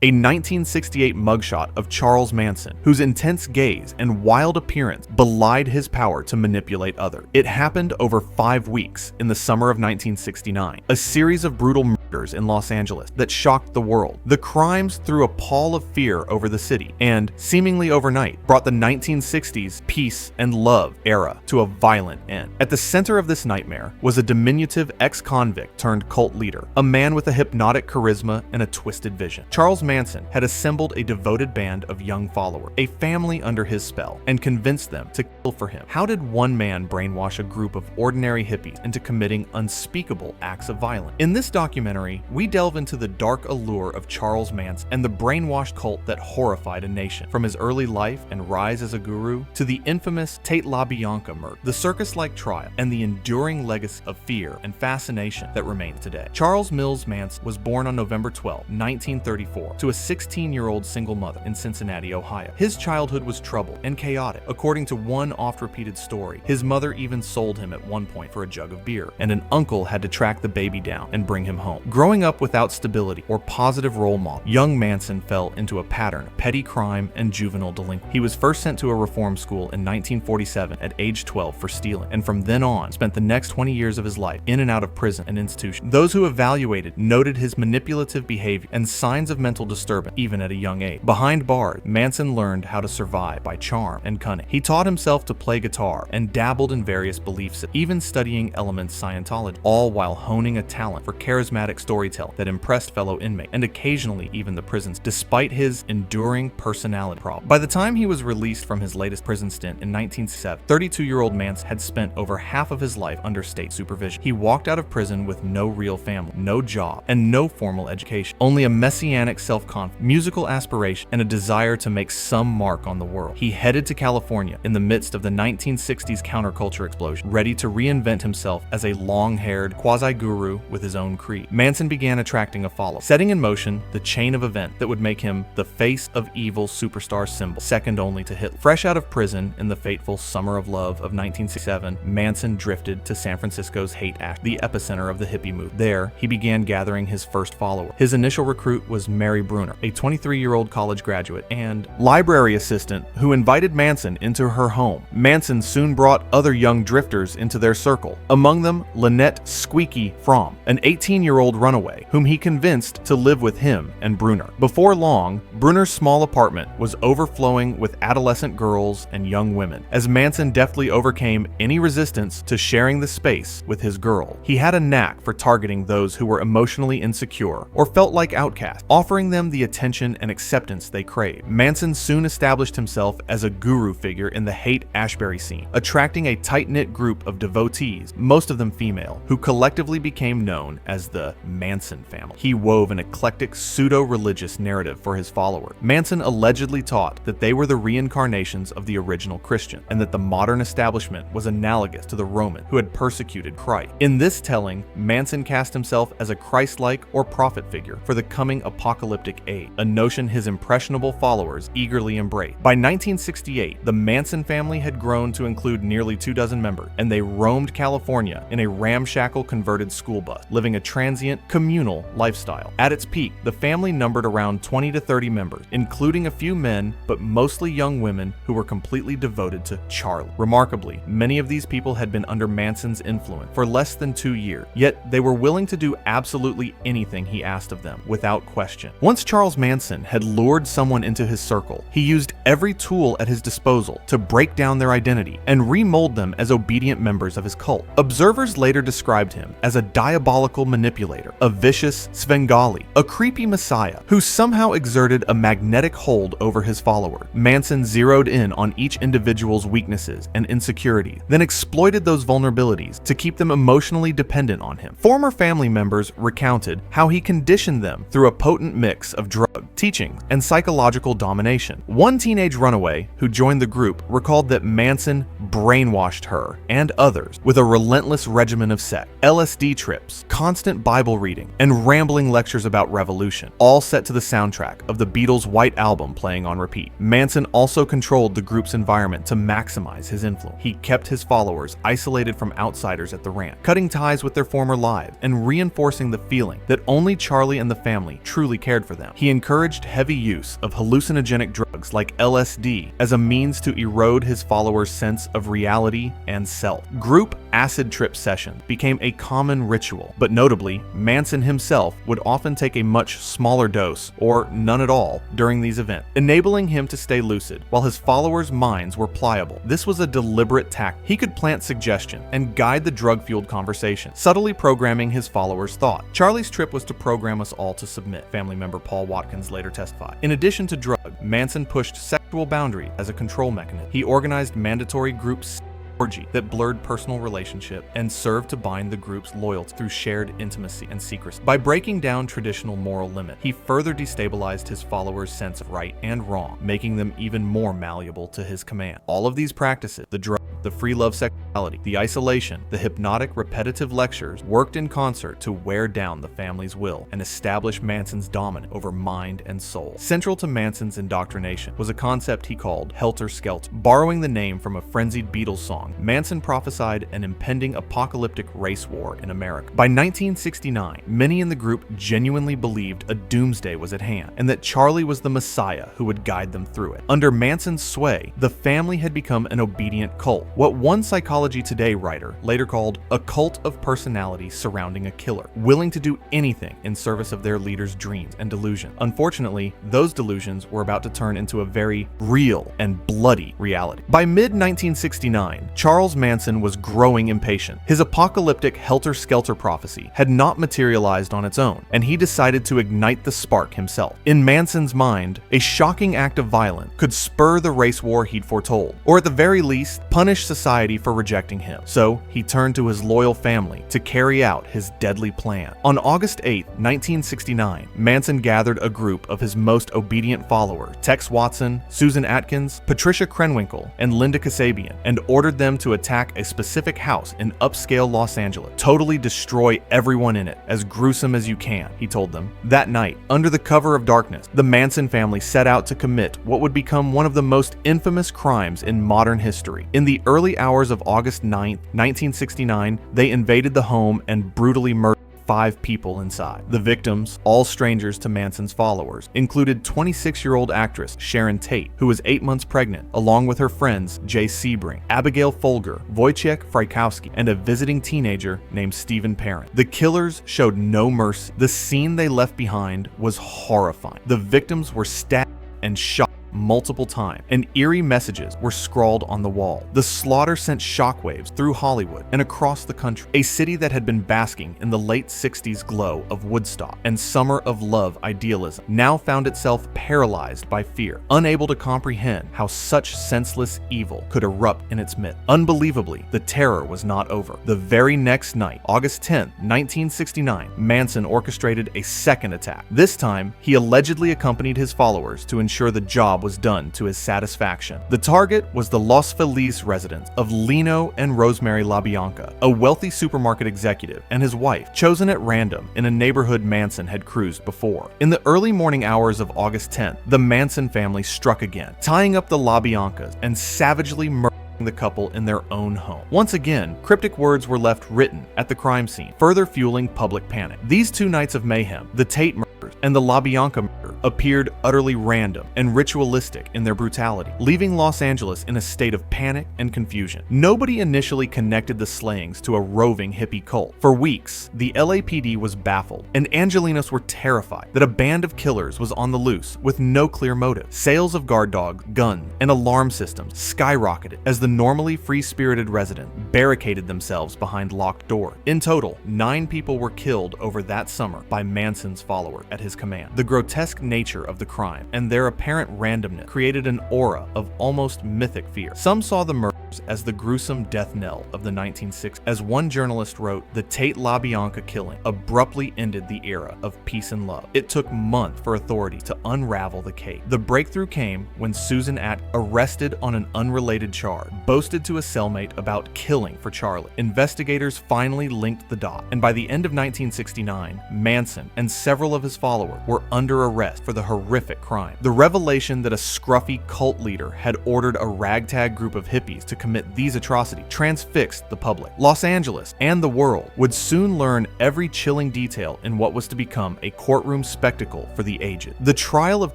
A 1968 mugshot of Charles Manson, whose intense gaze and wild appearance belied his power to manipulate others. It happened over 5 weeks in the summer of 1969, a series of brutal murders in Los Angeles that shocked the world. The crimes threw a pall of fear over the city and, seemingly overnight, brought the 1960s peace and love era to a violent end. At the center of this nightmare was a diminutive ex-convict turned cult leader, a man with a hypnotic charisma and a twisted vision. Charles Manson had assembled a devoted band of young followers, a family under his spell, and convinced them to kill for him. How did one man brainwash a group of ordinary hippies into committing unspeakable acts of violence? In this documentary, we delve into the dark allure of Charles Manson and the brainwashed cult that horrified a nation. From his early life and rise as a guru to the infamous Tate-LaBianca murder, the circus-like trial, and the enduring legacy of fear and fascination that remains today. Charles Mills Manson was born on November 12, 1934, to a 16-year-old single mother in Cincinnati, Ohio. His childhood was troubled and chaotic. According to one oft-repeated story, his mother even sold him at one point for a jug of beer, and an uncle had to track the baby down and bring him home. Growing up without stability or positive role model, young Manson fell into a pattern of petty crime and juvenile delinquency. He was first sent to a reform school in 1947 at age 12 for stealing, and from then on spent the next 20 years of his life in and out of prison and institution. Those who evaluated noted his manipulative behavior and signs of mental disturbance even at a young age. Behind bars, Manson learned how to survive by charm and cunning. He taught himself to play guitar and dabbled in various beliefs, even studying elements Scientology, all while honing a talent for charismatic storytelling that impressed fellow inmates and occasionally even the prisons, despite his enduring personality problem. By the time he was released from his latest prison stint in 1970, 32-year-old Manson had spent over half of his life under state supervision. He walked out of prison with no real family, no job, and no formal education, only a messianic self-confidence, musical aspiration, and a desire to make some mark on the world. He headed to California in the midst of the 1960s counterculture explosion, ready to reinvent himself as a long-haired quasi-guru with his own creed. Manson began attracting a following, setting in motion the chain of events that would make him the face of evil superstar symbol, second only to Hitler. Fresh out of prison in the fateful Summer of Love of 1967, Manson drifted to San Francisco's Haight-Ashbury, the epicenter of the hippie movement. There, he began gathering his first follower. His initial recruit was Mary Bruner, a 23-year-old college graduate and library assistant who invited Manson into her home. Manson soon brought other young drifters into their circle, among them Lynette "Squeaky" Fromm, an 18-year-old runaway, whom he convinced to live with him and Bruner. Before long, Bruner's small apartment was overflowing with adolescent girls and young women, as Manson deftly overcame any resistance to sharing the space with his girl. He had a knack for targeting those who were emotionally insecure or felt like outcasts, offering them the attention and acceptance they craved. Manson soon established himself as a guru figure in the Haight-Ashbury scene, attracting a tight-knit group of devotees, most of them female, who collectively became known as the Manson Family. He wove an eclectic pseudo-religious narrative for his followers. Manson allegedly taught that they were the reincarnations of the original Christian, and that the modern establishment was analogous to the Roman who had persecuted Christ. In this telling, Manson cast himself as a Christ-like or prophet figure for the coming apocalyptic age, a notion his impressionable followers eagerly embraced. By 1968, the Manson family had grown to include nearly 24 members, and they roamed California in a ramshackle converted school bus, living a transient, communal lifestyle. At its peak, the family numbered around 20 to 30 members, including a few men, but mostly young women who were completely devoted to Charlie. Remarkably, many of these people had been under Manson's influence for less than 2 years, yet they were willing to do absolutely anything he asked of them, without question. Once Charles Manson had lured someone into his circle, he used every tool at his disposal to break down their identity and remold them as obedient members of his cult. Observers later described him as a diabolical manipulator, a vicious Svengali, a creepy messiah who somehow exerted a magnetic hold over his followers. Manson zeroed in on each individual's weaknesses and insecurities, then exploited those vulnerabilities to keep them emotionally dependent on him. Former family members recounted how he conditioned them through a potent mix of drug, teaching, and psychological domination. One teenage runaway who joined the group recalled that Manson brainwashed her and others with a relentless regimen of sex, LSD trips, constant Bible Bible reading, and rambling lectures about revolution, all set to the soundtrack of the Beatles' White Album playing on repeat. Manson also controlled the group's environment to maximize his influence. He kept his followers isolated from outsiders at the ranch, cutting ties with their former lives and reinforcing the feeling that only Charlie and the family truly cared for them. He encouraged heavy use of hallucinogenic drugs like LSD as a means to erode his followers' sense of reality and self. Group acid trip sessions became a common ritual, but notably, Manson himself would often take a much smaller dose, or none at all, during these events, enabling him to stay lucid while his followers' minds were pliable. This was a deliberate tactic. He could plant suggestion and guide the drug-fueled conversation, subtly programming his followers' thought. Charlie's trip was to program us all to submit, family member Paul Watkins later testified. In addition to drugs, Manson pushed sexual boundaries as a control mechanism. He organized mandatory groups orgy that blurred personal relationship and served to bind the group's loyalty through shared intimacy and secrecy. By breaking down traditional moral limits, he further destabilized his followers' sense of right and wrong, making them even more malleable to his command. All of these practices, the drug, the free love sexuality, the isolation, the hypnotic repetitive lectures, worked in concert to wear down the family's will and establish Manson's dominance over mind and soul. Central to Manson's indoctrination was a concept he called Helter Skelter. Borrowing the name from a frenzied Beatles song, Manson prophesied an impending apocalyptic race war in America. By 1969, many in the group genuinely believed a doomsday was at hand and that Charlie was the Messiah who would guide them through it. Under Manson's sway, the family had become an obedient cult, what one Psychology Today writer later called a cult of personality surrounding a killer, willing to do anything in service of their leader's dreams and delusions. Unfortunately, those delusions were about to turn into a very real and bloody reality. By mid-1969, Charles Manson was growing impatient. His apocalyptic Helter Skelter prophecy had not materialized on its own, and he decided to ignite the spark himself. In Manson's mind, a shocking act of violence could spur the race war he'd foretold, or at the very least, punish society for rejecting him. So he turned to his loyal family to carry out his deadly plan. On August 8, 1969, Manson gathered a group of his most obedient followers, Tex Watson, Susan Atkins, Patricia Krenwinkel, and Linda Kasabian, and ordered them to attack a specific house in upscale Los Angeles. Totally destroy everyone in it, as gruesome as you can, he told them. That night, under the cover of darkness, the Manson family set out to commit what would become one of the most infamous crimes in modern history. In the early hours of August 9, 1969, they invaded the home and brutally murdered 5 people inside. The victims, all strangers to Manson's followers, included 26-year-old actress Sharon Tate, who was 8 months pregnant, along with her friends Jay Sebring, Abigail Folger, Wojciech Frykowski, and a visiting teenager named Stephen Parent. The killers showed no mercy. The scene they left behind was horrifying. The victims were stabbed and shot multiple times, and eerie messages were scrawled on the wall. The slaughter sent shockwaves through Hollywood and across the country. A city that had been basking in the late 60s glow of Woodstock and summer of love idealism now found itself paralyzed by fear, unable to comprehend how such senseless evil could erupt in its midst. Unbelievably, the terror was not over. The very next night, August 10, 1969, Manson orchestrated a second attack. This time, he allegedly accompanied his followers to ensure the job was done to his satisfaction. The target was the Los Feliz residence of Lino and Rosemary LaBianca, a wealthy supermarket executive, and his wife, chosen at random in a neighborhood Manson had cruised before. In the early morning hours of August 10th, the Manson family struck again, tying up the LaBiancas and savagely murdering the couple in their own home. Once again, cryptic words were left written at the crime scene, further fueling public panic. These 2 nights of mayhem, the Tate murders and the LaBianca murder, appeared utterly random and ritualistic in their brutality, leaving Los Angeles in a state of panic and confusion. Nobody initially connected the slayings to a roving hippie cult. For weeks, the LAPD was baffled, and Angelinos were terrified that a band of killers was on the loose with no clear motive. Sales of guard dogs, guns, and alarm systems skyrocketed as the normally free-spirited residents barricaded themselves behind locked doors. In total, 9 people were killed over that summer by Manson's followers at his command. The grotesque nature of the crime and their apparent randomness created an aura of almost mythic fear. Some saw the murder as the gruesome death knell of the 1960s. As one journalist wrote, the Tate-LaBianca killing abruptly ended the era of peace and love. It took months for authorities to unravel the case. The breakthrough came when Susan Atkins, arrested on an unrelated charge, boasted to a cellmate about killing for Charlie. Investigators finally linked the dot, and by the end of 1969, Manson and several of his followers were under arrest for the horrific crime. The revelation that a scruffy cult leader had ordered a ragtag group of hippies to commit these atrocities transfixed the public. Los Angeles and the world would soon learn every chilling detail in what was to become a courtroom spectacle for the aged. The trial of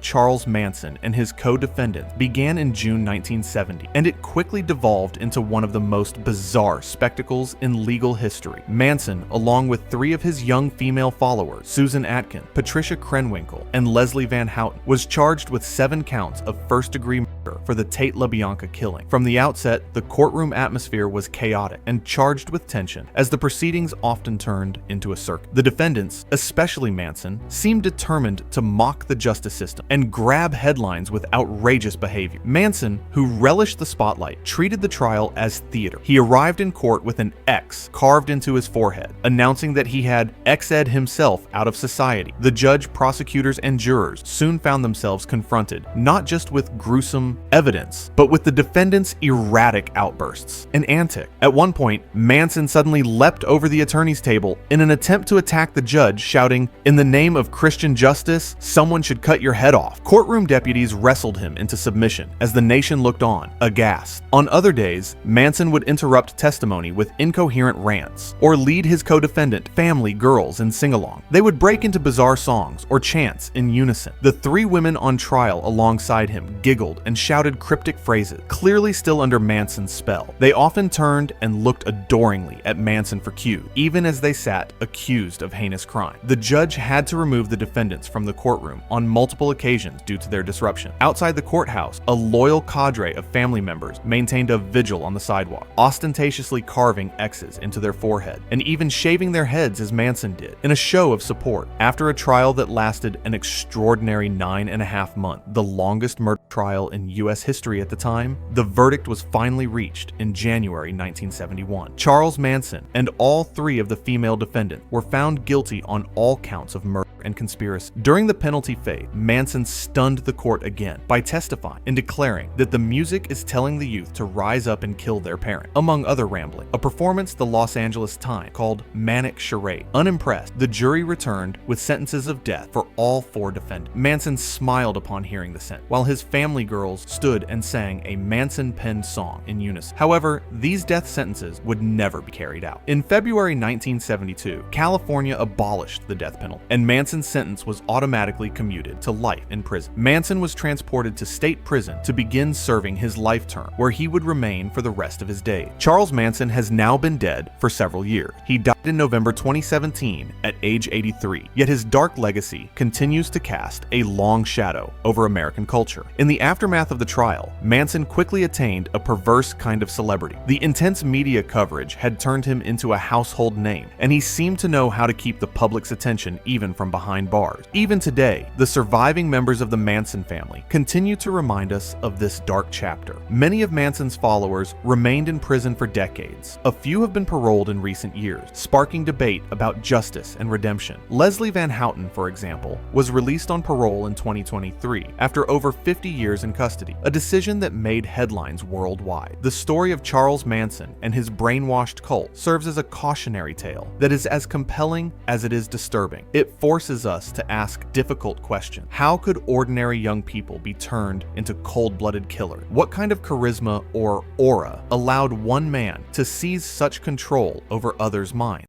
Charles Manson and his co-defendants began in June 1970, and it quickly devolved into one of the most bizarre spectacles in legal history. Manson, along with three of his young female followers, Susan Atkins, Patricia Krenwinkel, and Leslie Van Houten, was charged with 7 counts of first-degree murder for the Tate-LaBianca killing. From the outset, the courtroom atmosphere was chaotic and charged with tension, as the proceedings often turned into a circus. The defendants, especially Manson, seemed determined to mock the justice system and grab headlines with outrageous behavior. Manson, who relished the spotlight, treated the trial as theater. He arrived in court with an X carved into his forehead, announcing that he had X'd himself out of society. The judge, prosecutors, and jurors soon found themselves confronted not just with gruesome evidence, but with the defendant's erratic outbursts and antics. At one point, Manson suddenly leapt over the attorney's table in an attempt to attack the judge, shouting, "In the name of Christian justice, someone should cut your head off." Courtroom deputies wrestled him into submission as the nation looked on, aghast. On other days, Manson would interrupt testimony with incoherent rants, or lead his co-defendant, family, girls, in sing-along. They would break into bizarre songs or chants in unison. The 3 women on trial alongside him giggled and shouted cryptic phrases, clearly still under Manson's spell. They often turned and looked adoringly at Manson for cues, even as they sat accused of heinous crime. The judge had to remove the defendants from the courtroom on multiple occasions due to their disruption. Outside the courthouse, a loyal cadre of family members maintained a vigil on the sidewalk, ostentatiously carving X's into their forehead, and even shaving their heads as Manson did, in a show of support. After a trial that lasted an extraordinary 9.5 months, the longest murder trial in U.S. history at the time, the verdict was finally reached in January 1971. Charles Manson and all 3 of the female defendants were found guilty on all counts of murder and conspiracy. During the penalty phase, Manson stunned the court again by testifying and declaring that the music is telling the youth to rise up and kill their parent, among other rambling. A performance the Los Angeles Times called Manic Charade. Unimpressed, the jury returned with sentences of death for all 4 defendants. Manson smiled upon hearing the sentence, while his family girls stood and sang a Manson-penned song in unison. However, these death sentences would never be carried out. In February 1972, California abolished the death penalty, and Manson's sentence was automatically commuted to life in prison. Manson was transported to state prison to begin serving his life term, where he would remain for the rest of his days. Charles Manson has now been dead for several years. He died in November 2017 at age 83, yet his dark legacy continues to cast a long shadow over American culture. In the aftermath of the trial, Manson quickly attained a perverse kind of celebrity. The intense media coverage had turned him into a household name, and he seemed to know how to keep the public's attention even from behind bars. Even today, the surviving members of the Manson family continue to remind us of this dark chapter. Many of Manson's followers remained in prison for decades. A few have been paroled in recent years, sparking debate about justice and redemption. Leslie Van Houten, for example, was released on parole in 2023 after over 50 years in custody, a decision that made headlines worldwide. The story of Charles Manson and his brainwashed cult serves as a cautionary tale that is as compelling as it is disturbing. It forces us to ask difficult questions. How could ordinary young people be turned into cold-blooded killers? What kind of charisma or aura allowed one man to seize such control over others' minds?